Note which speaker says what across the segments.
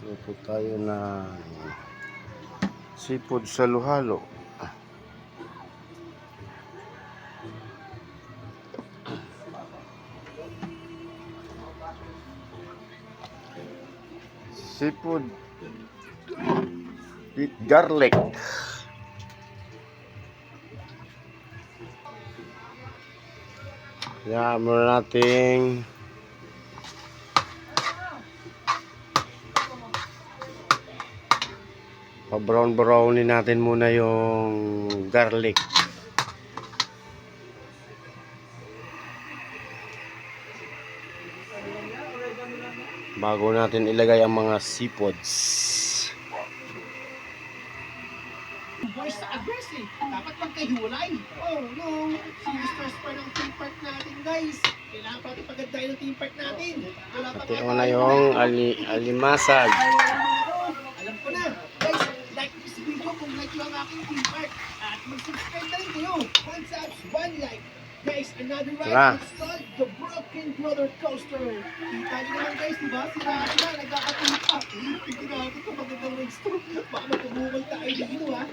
Speaker 1: Luto tayo na seafood sa halo-halo. Seafood with garlic. Yan muna nating pa-brown-brownin natin muna yung garlic. Bago natin ilagay ang mga seafoods.
Speaker 2: Boys sa aggressive, dapat magkahiwalay. Oh no, stress pa ng team part natin guys. Kailangan pati pagandahin ng team part natin.
Speaker 1: Pati na yung alimasag.
Speaker 2: Alam ko na, guys, like this video kung like lang aking team part. At mag-subscribe na rin kayo. One subs, one like. Guys, another ride is called the Broken Brother Coaster. Kita nyo naman guys, diba? Sila na, nagkakatupa. Tingnan natin kung magandang rides to. Baka magkabumal tayo dito ha.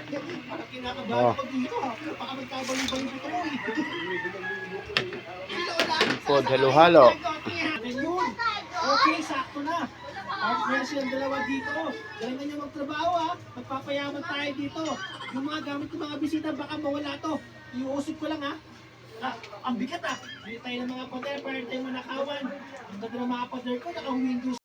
Speaker 2: Baka kinakabahan ko dito ha. Baka magkabalik-balik ito mo eh.
Speaker 1: Seafood halo-halo.
Speaker 2: Ganyan. Okay, sakto na. Partner silang dalawa dito. Galingan nyo magtrabaho ha. Magpapayaman tayo dito. Yung mga gamit ng mga bisita, baka mawala to. Iuusip ko lang ha. Ang bigat ah. Bili tayo ng mga pader para tayo manakawan. Ang ganda ng mga pader ko, naka-windows